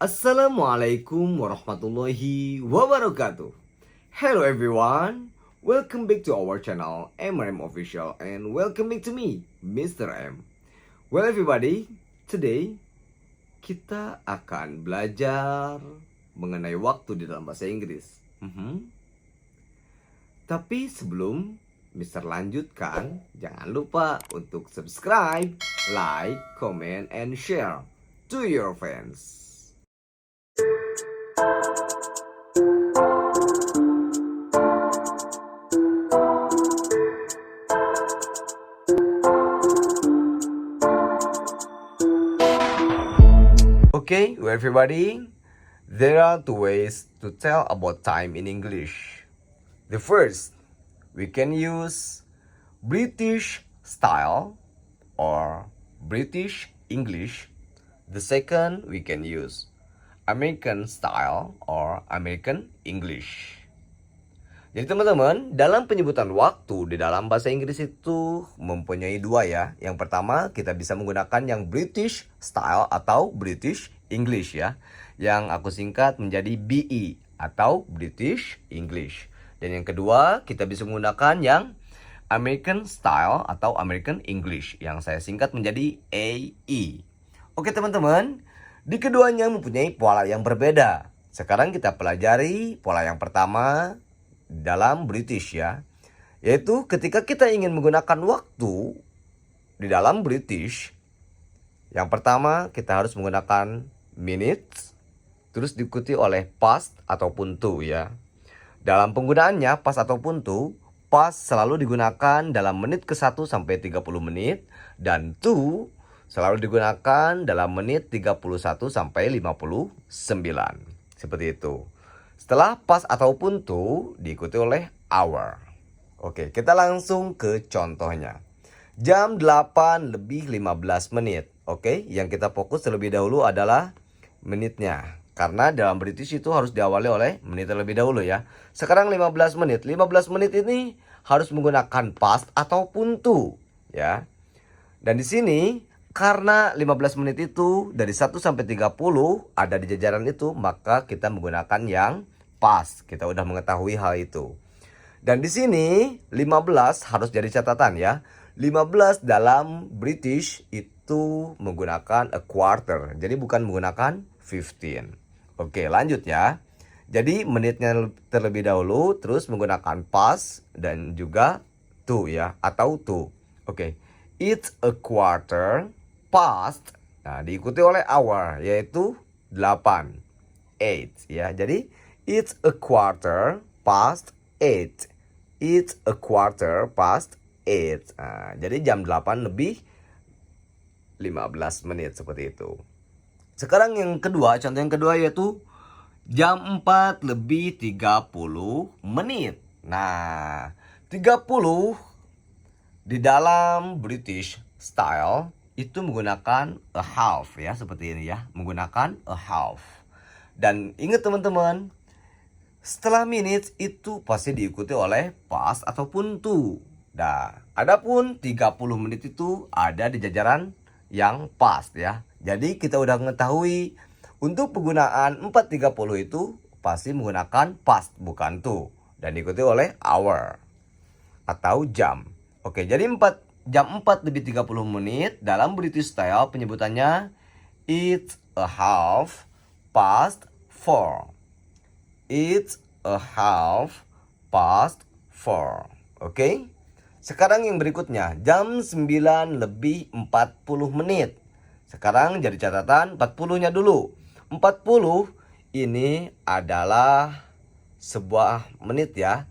Assalamualaikum warahmatullahi wabarakatuh. Hello everyone, welcome back to our channel MRM Official and welcome back to me, Mr. M. Well everybody, today kita akan belajar mengenai waktu di dalam bahasa Inggris. Tapi sebelum Mr. lanjutkan, jangan lupa untuk subscribe, like, comment, and share to your friends. Okay, everybody, there are two ways to tell about time in English. The first, we can use British style or British English. The second, we can use American style or American English. Jadi teman-teman, dalam penyebutan waktu di dalam bahasa Inggris itu mempunyai dua ya. Yang pertama, kita bisa menggunakan yang British style atau British English ya. Yang aku singkat menjadi BE atau British English. Dan yang kedua, kita bisa menggunakan yang American style atau American English. Yang saya singkat menjadi AE. Oke teman-teman, di keduanya mempunyai pola yang berbeda. Sekarang kita pelajari pola yang pertama dalam British ya, yaitu ketika kita ingin menggunakan waktu di dalam British, yang pertama kita harus menggunakan minutes, terus diikuti oleh past ataupun to ya. Dalam penggunaannya past ataupun to, past selalu digunakan dalam menit ke-1 sampai 30 menit dan to selalu digunakan dalam menit 31 sampai 59. Seperti itu. Setelah past ataupun to diikuti oleh hour. Oke, kita langsung ke contohnya. Jam 8 lebih 15 menit. Oke, yang kita fokus terlebih dahulu adalah menitnya. Karena dalam British itu harus diawali oleh menit terlebih dahulu ya. Sekarang 15 menit. 15 menit ini harus menggunakan past ataupun to ya. Dan di sini karena 15 menit itu dari 1 sampai 30 ada di jajaran itu, maka kita menggunakan yang past. Kita udah mengetahui hal itu. Dan di sini 15 harus jadi catatan ya. 15 dalam British itu menggunakan a quarter. Jadi bukan menggunakan 15. Oke, lanjut ya. Jadi menitnya terlebih dahulu, terus menggunakan past dan juga to ya, atau to. Oke. It's a quarter past. Nah, diikuti oleh hour yaitu 8. 8 ya. Jadi it's a quarter past 8. It's a quarter past 8. Nah, jadi jam 8 lebih 15 menit seperti itu. Sekarang yang kedua, contoh yang kedua yaitu jam 4 lebih 30 menit. Nah, 30 di dalam British style itu menggunakan a half ya, seperti ini ya, menggunakan a half. Dan ingat teman-teman, setelah minutes itu pasti diikuti oleh past ataupun to. Nah, adapun 30 menit itu ada di jajaran yang past ya. Jadi kita udah mengetahui untuk penggunaan 4.30 itu pasti menggunakan past bukan to. Dan diikuti oleh hour atau jam. Oke, jadi jam 4 lebih 30 menit dalam British style penyebutannya it's a half past 4. It's a half past 4. Oke. Sekarang yang berikutnya, jam 9 lebih 40 menit. Sekarang jadi catatan 40-nya dulu. 40 ini adalah sebuah menit ya.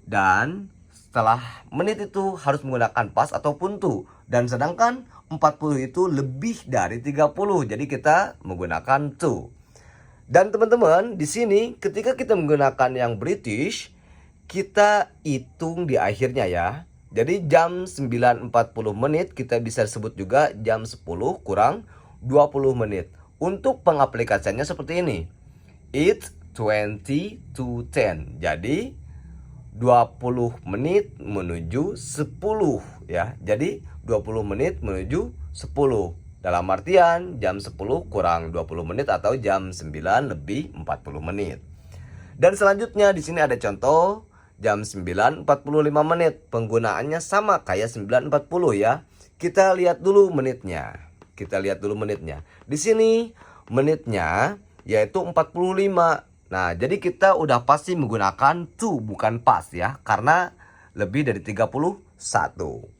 Dan setelah menit itu harus menggunakan past ataupun to. Dan sedangkan 40 itu lebih dari 30. Jadi kita menggunakan to. Dan teman-teman, di sini ketika kita menggunakan yang British, kita hitung di akhirnya ya. Jadi jam 9.40 menit kita bisa sebut juga jam 10 kurang 20 menit. Untuk pengaplikasiannya seperti ini. It's 20 to 10. Jadi 20 menit menuju 10 ya. Jadi 20 menit menuju 10. Dalam artian jam 10 kurang 20 menit atau jam 9 lebih 40 menit. Dan selanjutnya di sini ada contoh jam 9.45 menit. Penggunaannya sama kayak 9.40 ya. Kita lihat dulu menitnya. Di sini menitnya yaitu 45. Nah, jadi kita udah pasti menggunakan to bukan past ya, karena lebih dari 31.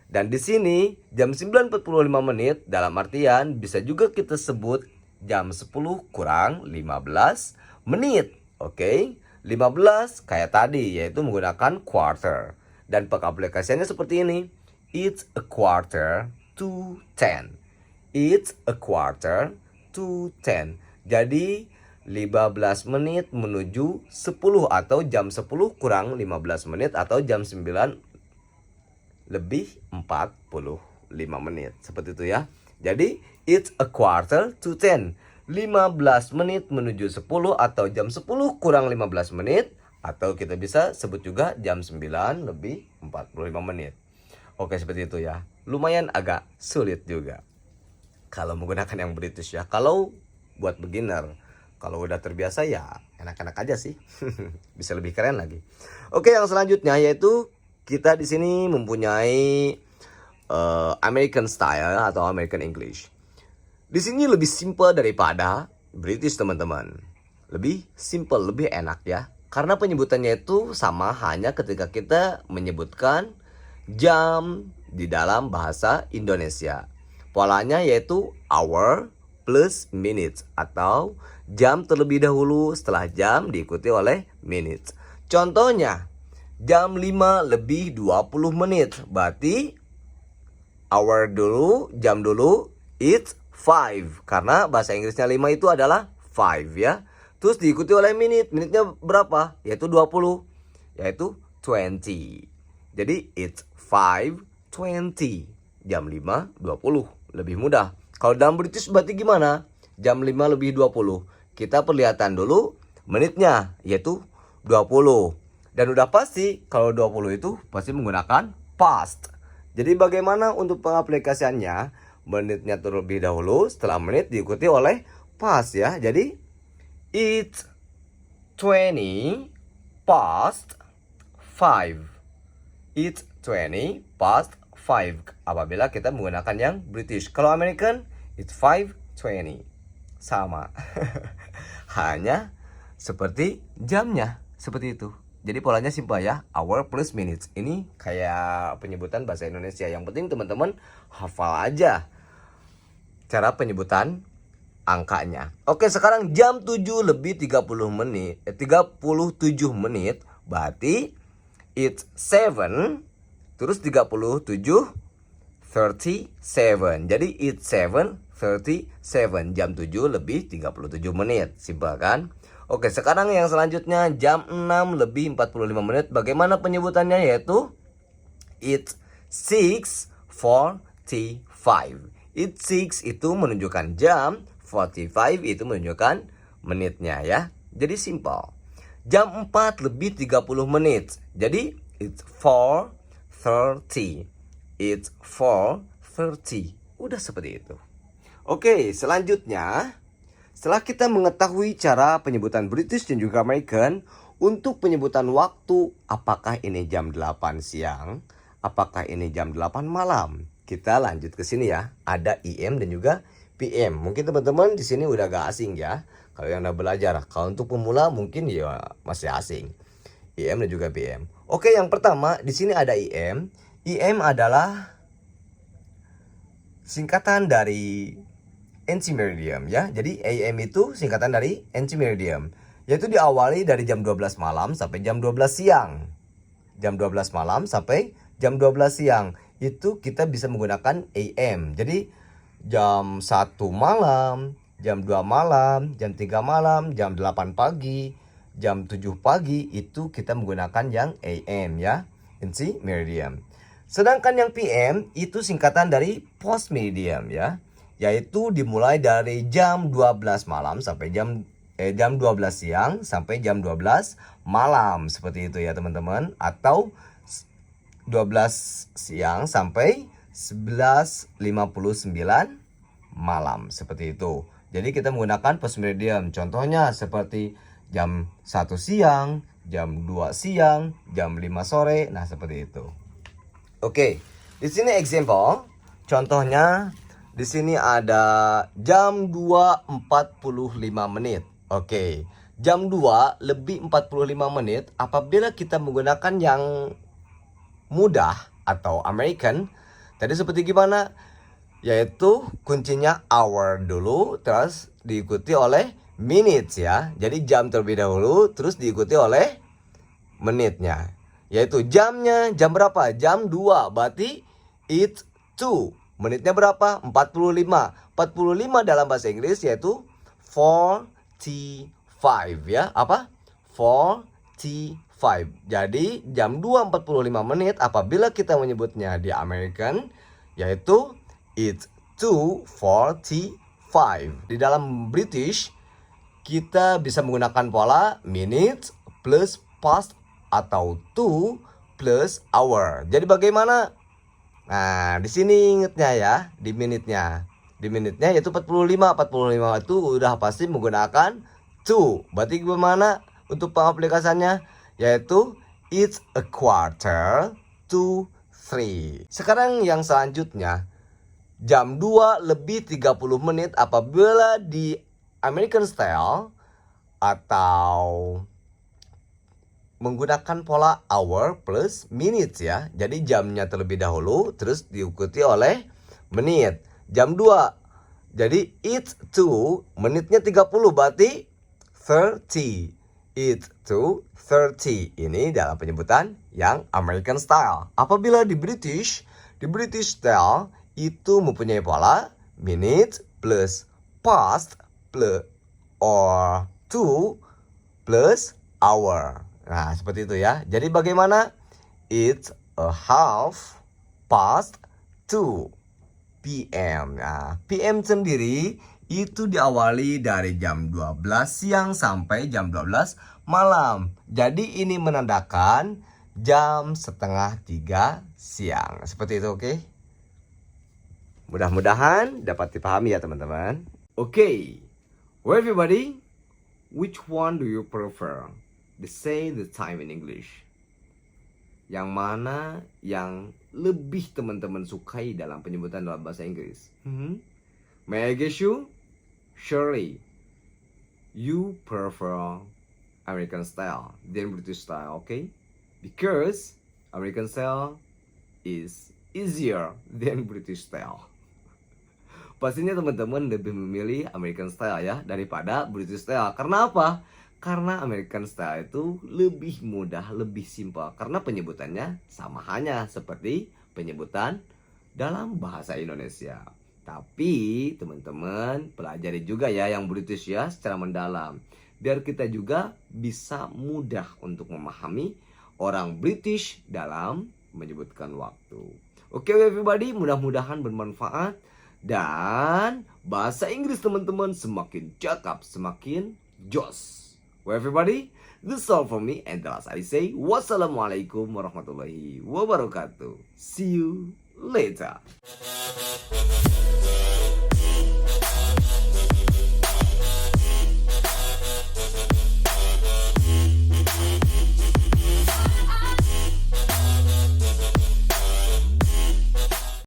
Dan di sini jam 9.45 menit dalam artian bisa juga kita sebut jam 10 kurang 15 menit. Oke, 15 kayak tadi yaitu menggunakan quarter. Dan pengaplikasiannya seperti ini. It's a quarter to 10. It's a quarter to 10. Jadi 15 menit menuju 10 atau jam 10 kurang 15 menit atau jam 9 lebih 45 menit. Seperti itu ya. Jadi it's a quarter to 10. 15 menit menuju 10 atau jam 10 kurang 15 menit. Atau kita bisa sebut juga jam 9 lebih 45 menit. Oke, seperti itu ya. Lumayan agak sulit juga kalau menggunakan yang British ya. Kalau buat beginner, kalau udah terbiasa ya enak-enak aja sih. Bisa lebih keren lagi. Oke, yang selanjutnya yaitu kita di sini mempunyai American style atau American English. Di sini lebih simple daripada British, teman-teman. Lebih simple, lebih enak ya. Karena penyebutannya itu sama hanya ketika kita menyebutkan jam di dalam bahasa Indonesia. Polanya yaitu hour plus minutes atau jam terlebih dahulu setelah jam diikuti oleh minutes. Contohnya jam 5 lebih 20 menit. Berarti hour dulu, jam dulu, it's 5. Karena bahasa Inggrisnya 5 itu adalah 5 ya. Terus diikuti oleh minit. Minitnya berapa? Yaitu 20. Yaitu 20. Jadi it's 5:20. Jam 5, 20. Lebih mudah. Kalau dalam British berarti gimana? Jam 5 lebih 20. Kita perlihatkan dulu menitnya, yaitu 20. Dan udah pasti kalau 20 itu pasti menggunakan past. Jadi bagaimana untuk pengaplikasiannya? Menitnya terlebih dahulu, setelah menit diikuti oleh past ya. Jadi it's 20 past 5. It's 20 past 5 apabila kita menggunakan yang British. Kalau American, it's 5:20. Sama. Hanya seperti jamnya, seperti itu. Jadi polanya simpel ya, hour plus minutes. Ini kayak penyebutan bahasa Indonesia. Yang penting teman-teman hafal aja cara penyebutan angkanya. Oke, sekarang jam 7 lebih 37 menit. Berarti it's 7 terus 37 37. Jadi it's 7:37. Jam 7 lebih 37 menit. Simpel kan? Oke, sekarang yang selanjutnya jam 6 lebih 45 menit. Bagaimana penyebutannya? Yaitu it's 6:45. It's 6 itu menunjukkan jam, 45 itu menunjukkan menitnya ya. Jadi simpel. Jam 4 lebih 30 menit. Jadi it's 4:30. It's 4:30. Udah seperti itu. Oke, selanjutnya setelah kita mengetahui cara penyebutan British dan juga American, untuk penyebutan waktu, apakah ini jam 8 siang, apakah ini jam 8 malam, kita lanjut ke sini ya. Ada AM dan juga PM. Mungkin teman-teman di sini udah gak asing ya. Kalau yang udah belajar, kalau untuk pemula mungkin ya masih asing. AM dan juga PM. Oke, yang pertama di sini ada AM. AM adalah singkatan dari NC Meridian ya. Jadi AM itu singkatan dari NC Meridian, yaitu diawali dari jam 12 malam sampai jam 12 siang. Jam 12 malam sampai jam 12 siang itu kita bisa menggunakan AM. Jadi jam 1 malam, jam 2 malam, jam 3 malam, jam 8 pagi, jam 7 pagi itu kita menggunakan yang AM ya, NC Meridian. Sedangkan yang PM itu singkatan dari Post Meridian ya, yaitu dimulai dari jam 12 malam sampai jam 12 siang sampai jam 12 malam. Seperti itu ya teman-teman. Atau 12 siang sampai 11:59 malam, seperti itu. Jadi kita menggunakan past medium. Contohnya seperti jam 1 siang, jam 2 siang, jam 5 sore. Nah, seperti itu. Oke, di sini example. Contohnya di sini ada jam 2.45 menit. Oke. Jam 2 lebih 45 menit apabila kita menggunakan yang mudah atau American. Tadi seperti gimana? Yaitu kuncinya hour dulu, terus diikuti oleh minutes ya. Jadi jam terlebih dahulu, terus diikuti oleh menitnya. Yaitu jamnya, jam berapa? Jam 2, berarti it's 2. Menitnya berapa? 45. 45 dalam bahasa Inggris yaitu 45 ya. Apa? 45. Jadi jam 2.45 menit apabila kita menyebutnya di American yaitu it's 2:45. Di dalam British kita bisa menggunakan pola minutes plus past atau 2 plus hour. Jadi bagaimana? Nah, di sini ingatnya ya, di minitnya. Di minitnya yaitu 45. 45 itu udah pasti menggunakan 2. Berarti gimana untuk pengaplikasiannya? Yaitu it's a quarter to 3. Sekarang yang selanjutnya, jam 2 lebih 30 menit apabila di American style atau menggunakan pola hour plus minutes ya. Jadi jamnya terlebih dahulu terus diikuti oleh menit. Jam 2. Jadi it's 2, menitnya 30 berarti 30. It's 2:30. Ini dalam penyebutan yang American style. Apabila di British style itu mempunyai pola minutes plus past plus or 2 plus hour. Nah, seperti itu ya. Jadi bagaimana? It's a half past 2 PM. Nah, PM sendiri itu diawali dari jam 12 siang sampai jam 12 malam. Jadi ini menandakan jam 2:30 siang. Seperti itu, oke? Mudah-mudahan dapat dipahami ya teman-teman. Oke, well everybody, which one do you prefer? To say the time in English. Yang mana yang lebih teman-teman sukai dalam penyebutan dalam bahasa Inggris? May I guess you? Surely you prefer American style than British style, okay? Because American style is easier than British style. Pastinya teman-teman lebih memilih American style ya daripada British style. Karena apa? Karena American style itu lebih mudah, lebih simpel. Karena penyebutannya sama hanya seperti penyebutan dalam bahasa Indonesia. Tapi teman-teman pelajari juga ya yang British ya secara mendalam. Biar kita juga bisa mudah untuk memahami orang British dalam menyebutkan waktu. Oke everybody, mudah-mudahan bermanfaat. Dan bahasa Inggris teman-teman semakin cakap, semakin jos. Well everybody, this is all from me, and as I say, wassalamualaikum warahmatullahi wabarakatuh. See you later.